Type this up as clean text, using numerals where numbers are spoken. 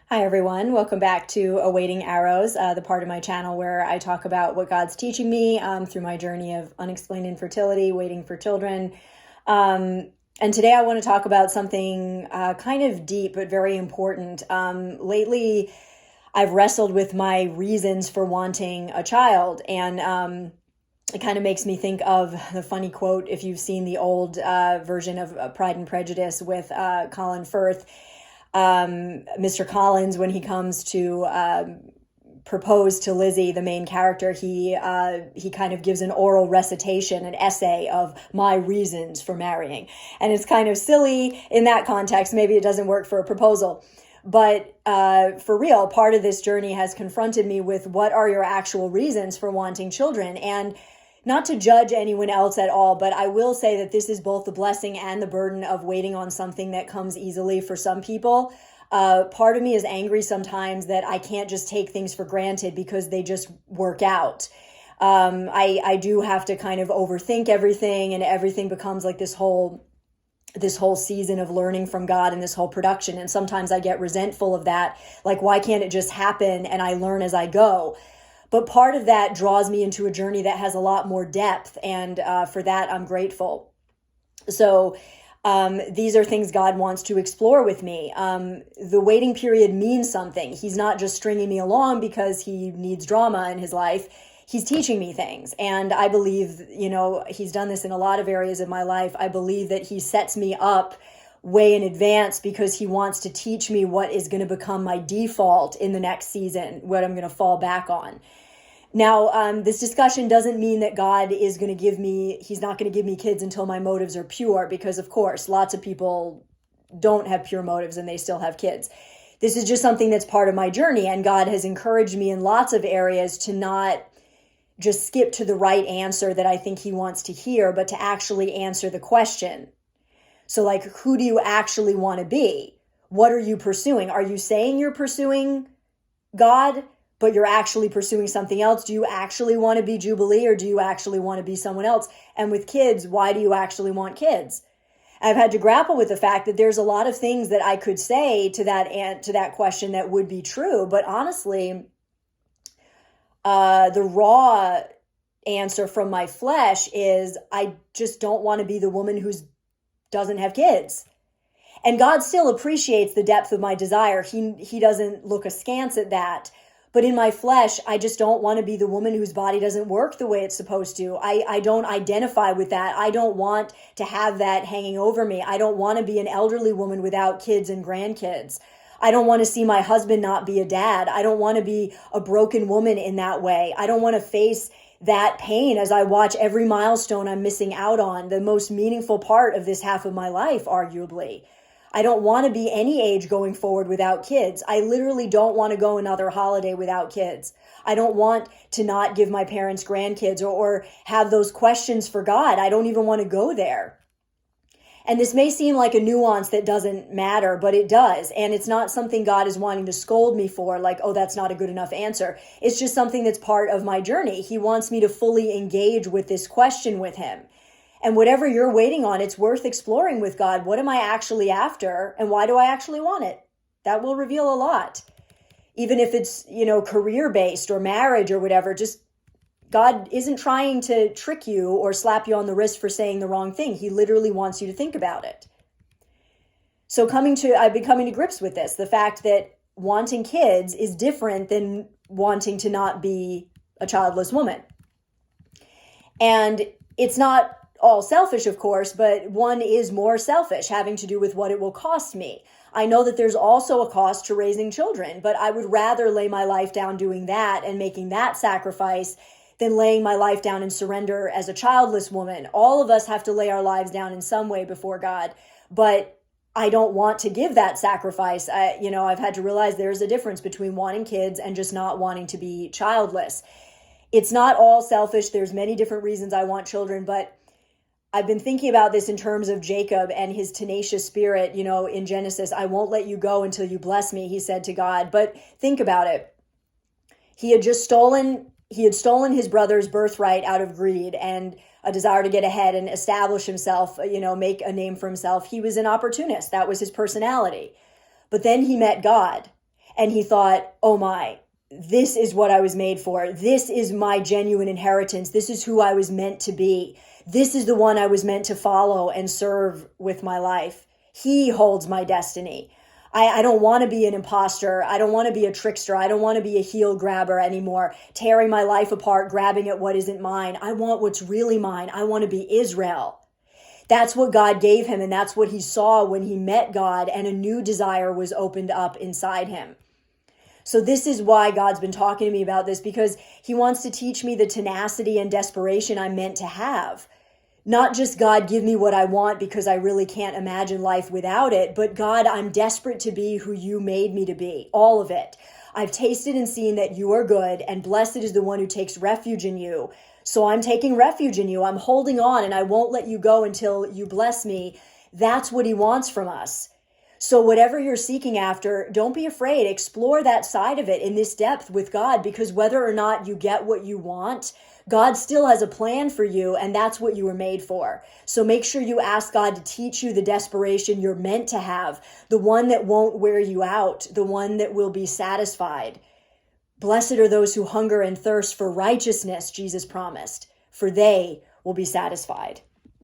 Hi, everyone. Welcome back to Awaiting Arrows, the part of my channel where I talk about what God's teaching me through my journey of unexplained infertility, waiting for children. And today I want to talk about something kind of deep but very important. Lately, I've wrestled with my reasons for wanting a child, and it kind of makes me think of the funny quote, if you've seen the old version of Pride and Prejudice with Colin Firth. Mr. Collins, when he comes to propose to Lizzie, the main character, he kind of gives an oral recitation, an essay of my reasons for marrying. And it's kind of silly in that context. Maybe it doesn't work for a proposal. But for real, part of this journey has confronted me with what are your actual reasons for wanting children? And not to judge anyone else at all, but I will say that this is both the blessing and the burden of waiting on something that comes easily for some people. Part of me is angry sometimes that I can't just take things for granted because they just work out. I do have to kind of overthink everything, and everything becomes like this whole season of learning from God and this whole production. And sometimes I get resentful of that. Like, why can't it just happen and I learn as I go? But part of that draws me into a journey that has a lot more depth. And for that, I'm grateful. So these are things God wants to explore with me. The waiting period means something. He's not just stringing me along because he needs drama in his life. He's teaching me things. And I believe, he's done this in a lot of areas of my life. I believe that he sets me up way in advance because he wants to teach me what is going to become my default in the next season, what I'm going to fall back on. Now, this discussion doesn't mean that God is going to he's not going to give me kids until my motives are pure, because of course, lots of people don't have pure motives and they still have kids. This is just something that's part of my journey, and God has encouraged me in lots of areas to not just skip to the right answer that I think he wants to hear, but to actually answer the question. So like, who do you actually want to be? What are you pursuing? Are you saying you're pursuing God, but you're actually pursuing something else? Do you actually want to be Jubilee, or do you actually want to be someone else? And with kids, why do you actually want kids? I've had to grapple with the fact that there's a lot of things that I could say to that question that would be true, but honestly, the raw answer from my flesh is I just don't want to be the woman who doesn't have kids. And God still appreciates the depth of my desire. He doesn't look askance at that. But in my flesh, I just don't want to be the woman whose body doesn't work the way it's supposed to. I don't identify with that. I don't want to have that hanging over me. I don't want to be an elderly woman without kids and grandkids. I don't want to see my husband not be a dad. I don't want to be a broken woman in that way. I don't want to face that pain as I watch every milestone I'm missing out on, the most meaningful part of this half of my life, arguably. I don't want to be any age going forward without kids. I literally don't want to go another holiday without kids. I don't want to not give my parents grandkids or have those questions for God. I don't even want to go there. And this may seem like a nuance that doesn't matter, but it does. And it's not something God is wanting to scold me for, like, oh, that's not a good enough answer. It's just something that's part of my journey. He wants me to fully engage with this question with him. And whatever you're waiting on, it's worth exploring with God. What am I actually after, and why do I actually want it? That will reveal a lot. Even if it's, career-based or marriage or whatever, just God isn't trying to trick you or slap you on the wrist for saying the wrong thing. He literally wants you to think about it. So I've been coming to grips with this, the fact that wanting kids is different than wanting to not be a childless woman. And it's not all selfish, of course, but one is more selfish, having to do with what it will cost me. I know that there's also a cost to raising children, but I would rather lay my life down doing that and making that sacrifice than laying my life down in surrender as a childless woman. All of us have to lay our lives down in some way before God, but I don't want to give that sacrifice. I've had to realize there's a difference between wanting kids and just not wanting to be childless. It's not all selfish. There's many different reasons I want children, but I've been thinking about this in terms of Jacob and his tenacious spirit. In Genesis, I won't let you go until you bless me, he said to God. But think about it. He had stolen his brother's birthright out of greed and a desire to get ahead and establish himself, make a name for himself. He was an opportunist. That was his personality. But then he met God. And he thought, oh my, this is what I was made for. This is my genuine inheritance. This is who I was meant to be. This is the one I was meant to follow and serve with my life. He holds my destiny. I don't want to be an imposter. I don't want to be a trickster. I don't want to be a heel grabber anymore, tearing my life apart, grabbing at what isn't mine. I want what's really mine. I want to be Israel. That's what God gave him, and that's what he saw when he met God, and a new desire was opened up inside him. So this is why God's been talking to me about this, because he wants to teach me the tenacity and desperation I'm meant to have. Not just, God, give me what I want because I really can't imagine life without it, but God, I'm desperate to be who you made me to be, all of it. I've tasted and seen that you are good, and blessed is the one who takes refuge in you. So I'm taking refuge in you. I'm holding on, and I won't let you go until you bless me. That's what he wants from us. So whatever you're seeking after, don't be afraid. Explore that side of it in this depth with God, because whether or not you get what you want, God still has a plan for you, and that's what you were made for. So make sure you ask God to teach you the desperation you're meant to have, the one that won't wear you out, the one that will be satisfied. Blessed are those who hunger and thirst for righteousness, Jesus promised, for they will be satisfied.